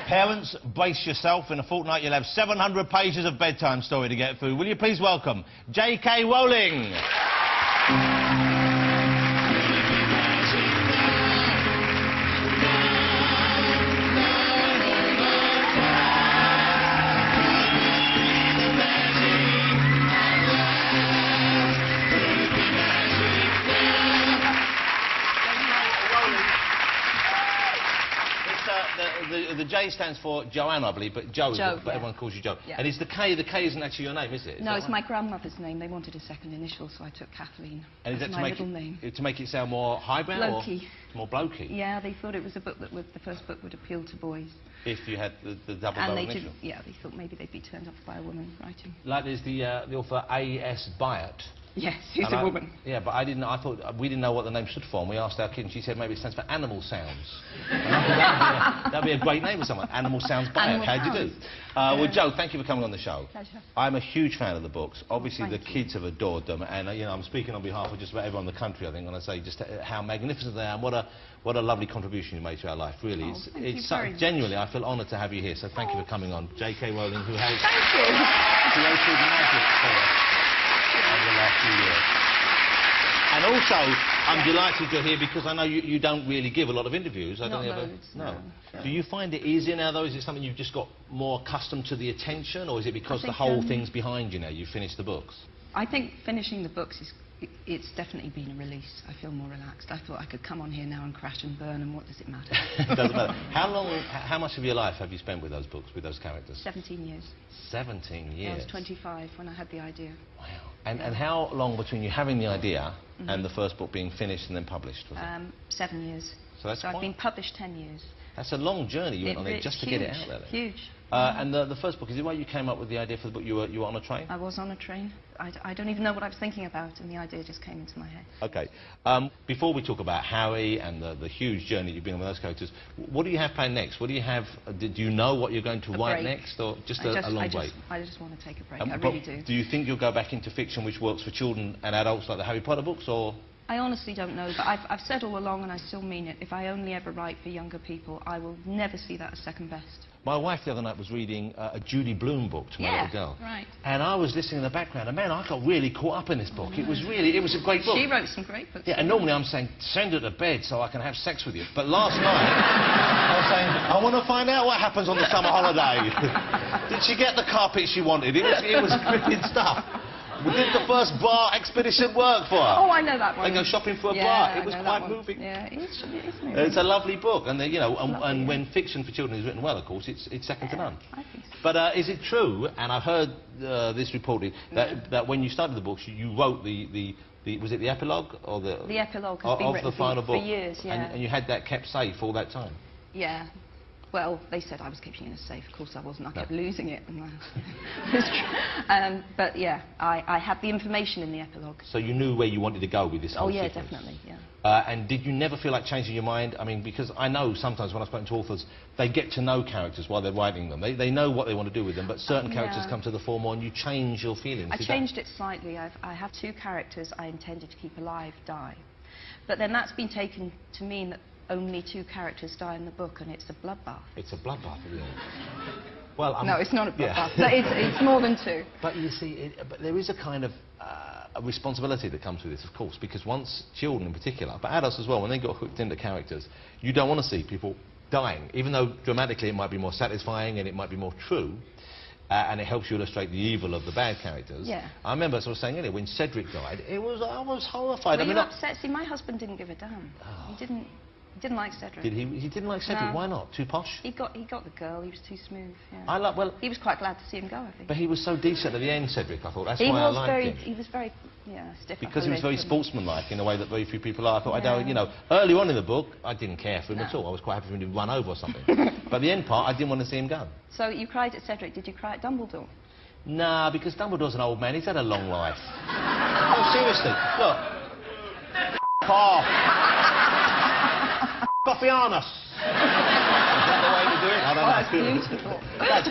Parents, brace yourself. In a fortnight, you'll have 700 pages of bedtime story to get through. Will you please welcome JK Rowling? The J stands for Joanne, I believe, but Joe, but everyone calls you Joe. Yeah. And is the K isn't actually your name, is it? No, it's my grandmother's name. They wanted a second initial, so I took Kathleen. And is that my middle name. To make it sound more highbrow? Blokey. Or more blokey? Yeah, they thought it was a book that the first book would appeal to boys. If you had the double initial? Yeah, they thought maybe they'd be turned off by a woman writing. Like there's the author A.S. Byatt. Yes, she's a woman. Yeah, but I thought we didn't know what the name stood for, and we asked our kid, and she said maybe it stands for Animal Sounds. That'd be a great name for someone. Animal Sounds Byatt. How'd you do? Well, Joe, thank you for coming on the show. Pleasure. I'm a huge fan of the books. Obviously, the kids have adored them, and you know, I'm speaking on behalf of just about everyone in the country, I think, when I say just how magnificent they are, and what a lovely contribution you made to our life. Really, it's genuinely, I feel honoured to have you here. So thank you for coming on, JK Rowling, who has created magic for us over the last few years. And also, I'm delighted you're here because I know you don't really give a lot of interviews. I don't ever. No. Do you find it easier now, though? Is it something you've just got more accustomed to the attention, or is it because the whole thing's behind you now? You finished the books. I think finishing the books it's definitely been a release. I feel more relaxed. I thought I could come on here now and crash and burn, and what does it matter? It doesn't matter. How much of your life have you spent with those books, with those characters? 17 years. 17 years? Yeah, I was 25 when I had the idea. Wow. And how long between you having the idea and the first book being finished and then published? Was it? 7 years. So I've been published 10 years. That's a long journey you went on there just to get it out there. Huge. And the first book, is it why you came up with the idea for the book? You were on a train? I was on a train. I don't even know what I was thinking about, and the idea just came into my head. OK. Before we talk about Harry and the huge journey you've been on with those characters, what do you have planned next? What do you have... Do you know what you're going to write next, or just a long break? I just want to take a break. I really do. Do you think you'll go back into fiction which works for children and adults like the Harry Potter books, or...? I honestly don't know, but I've said all along, and I still mean it, if I only ever write for younger people, I will never see that as second best. My wife the other night was reading a Judy Blume book to my little girl. Right. And I was listening in the background, and man, I got really caught up in this book. It was a great book. She wrote some great books. Yeah, and normally I'm saying, send her to bed so I can have sex with you. But last night, I was saying, I want to find out what happens on the summer holiday. Did she get the carpet she wanted? It was brilliant stuff. Did the first bar expedition work for her? Oh, I know that one. They go shopping for a bar. It was quite moving. Yeah, it is moving. It's a lovely book, and you know, and when fiction for children is written well, of course, it's second to none. I think so. But is it true? And I've heard this reported that when you started the books, you wrote was it the epilogue or the epilogue has been written the final book for years, yeah. And you had that kept safe all that time. Yeah. Well, they said I was keeping it in a safe. Of course I wasn't. I kept losing it. But yeah, I had the information in the epilogue. So you knew where you wanted to go with this whole sequence? Definitely, yeah. And did you never feel like changing your mind? I mean, because I know sometimes when I've spoken to authors, they get to know characters while they're writing them. They know what they want to do with them, but certain characters come to the fore more and you change your feelings. I changed it slightly. I have 2 characters I intended to keep alive die. But then that's been taken to mean that only 2 characters die in the book, and it's a bloodbath. It's a bloodbath, really? Well, no, it's not a bloodbath. It's more than 2. But you see, but there is a kind of a responsibility that comes with this, of course, because once children in particular, but adults as well, when they got hooked into characters, you don't want to see people dying, even though dramatically it might be more satisfying and it might be more true. And it helps you illustrate the evil of the bad characters. Yeah. I remember, as I was saying earlier, when Cedric died, I was horrified. Were you upset? See, my husband didn't give a damn. Oh. He didn't like Cedric. Did he? He didn't like Cedric. No. Why not? Too posh? He got the girl. He was too smooth. Yeah. Well, he was quite glad to see him go, I think. But he was so decent at the end, Cedric. I thought that's why I liked him. He was very, stiff. Because he was very sportsmanlike in a way that very few people are. I thought, you know, early on in the book, I didn't care for him at all. I was quite happy for him to run over or something. But the end part, I didn't want to see him go. So you cried at Cedric. Did you cry at Dumbledore? Nah, because Dumbledore's an old man. He's had a long life. No, seriously. Look. Goffianus. Is that the way to do it? I don't know. That's beautiful. That's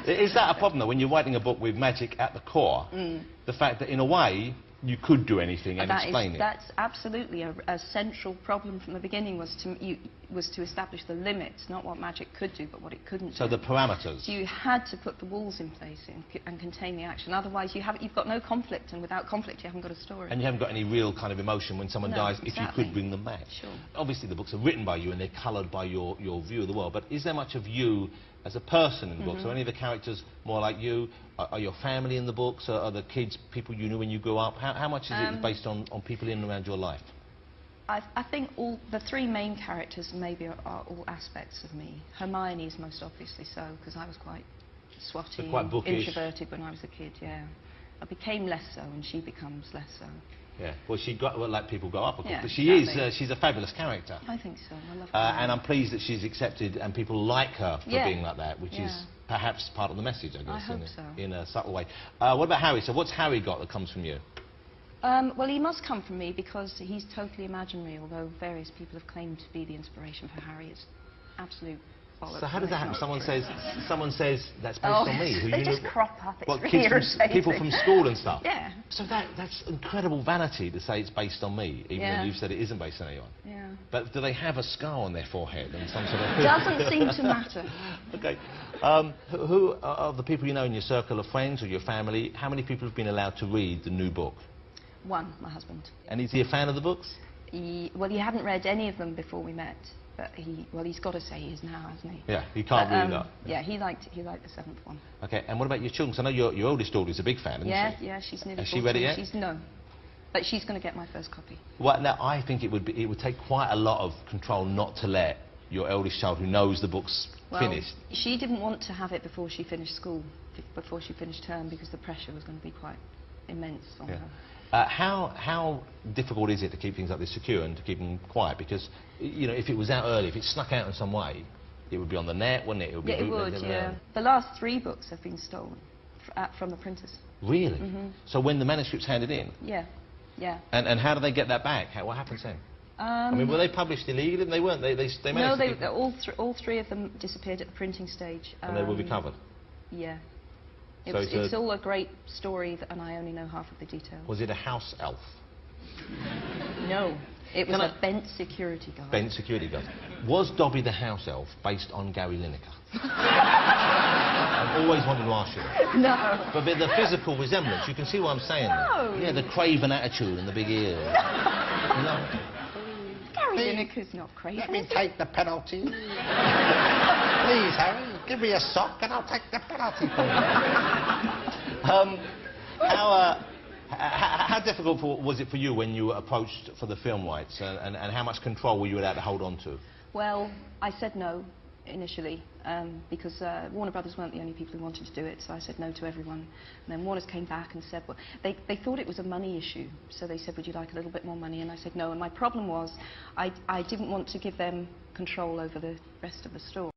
poetry. Is that a problem, though, when you're writing a book with magic at the core? The fact that, in a way, you could do anything and explain it. That's absolutely a central problem from the beginning, was to establish the limits, not what magic could do, but what it couldn't do. So the parameters. So you had to put the walls in place and contain the action. Otherwise, you've got no conflict, and without conflict, you haven't got a story. And you haven't got any real kind of emotion when someone dies, exactly. if you could bring them back. Sure. Obviously, the books are written by you and they're coloured by your view of the world, but is there much of you as a person in the books? Are any of the characters more like you? Are your family in the books? Are the kids people you knew when you grew up? How much is it based on people in and around your life? I think the three main characters maybe are all aspects of me. Hermione is most obviously so, because I was quite swotty, quite bookish, introverted when I was a kid, yeah. I became less so, and she becomes less so. Yeah, well, like people go up, of course, Yeah, but she's a fabulous character. I think so, I love her. And I'm pleased that she's accepted and people like her for being like that, which is perhaps part of the message, I guess, in a subtle way. What about Harry? So what's Harry got that comes from you? Well, he must come from me because he's totally imaginary, although various people have claimed to be the inspiration for Harry. It's absolute bollocks. So how does that happen? Someone says that's based on me. Who they just crop up. It's what, really irritating. People from school and stuff? Yeah. So that's incredible vanity to say it's based on me, even though you've said it isn't based on anyone. Yeah. But do they have a scar on their forehead and some sort of... Doesn't seem to matter. OK. Who of the people you know in your circle of friends or your family, how many people have been allowed to read the new book? One, my husband. And is he a fan of the books? Well, he hadn't read any of them before we met, but he's got to say he is now, hasn't he? Yeah, he can't read that. Yeah, he liked the seventh one. OK, and what about your children? 'Cause I know your oldest daughter is a big fan, isn't she? Yeah, she's nearly 14. Has she read it yet? No, but she's going to get my first copy. Well, now, I think it would take quite a lot of control not to let your eldest child, who knows the book's finished... She didn't want to have it before she finished school, before she finished term, because the pressure was going to be quite immense on her. How difficult is it to keep things like this secure and to keep them quiet? Because, you know, if it was out early, if it snuck out in some way, it would be on the net, wouldn't it? It would, yeah. The last 3 books have been stolen from the printers. Really? So when the manuscript's handed in? Yeah, yeah. And how do they get that back? What happens then? I mean, were they published illegally? They weren't. They managed No, all 3 of them disappeared at the printing stage. And they were recovered? Yeah. It's all a great story, and I only know half of the details. Was it a house elf? No, it was a bent security guard. Bent security guard. Was Dobby the house elf based on Gary Lineker? I've always wanted to ask you that. No. But the physical resemblance, you can see what I'm saying. No. Yeah, the craven attitude and the big ears. No. Gary Lineker's not craven. Let me take the penalty. Please, Harry, give me a sock and I'll take the penalty for you. How difficult was it for you when you were approached for the film rights, and how much control were you allowed to hold on to? Well, I said no initially, because Warner Brothers weren't the only people who wanted to do it, so I said no to everyone. And then Warner's came back and said, well, they thought it was a money issue, so they said, would you like a little bit more money? And I said no, and my problem was I didn't want to give them control over the rest of the story.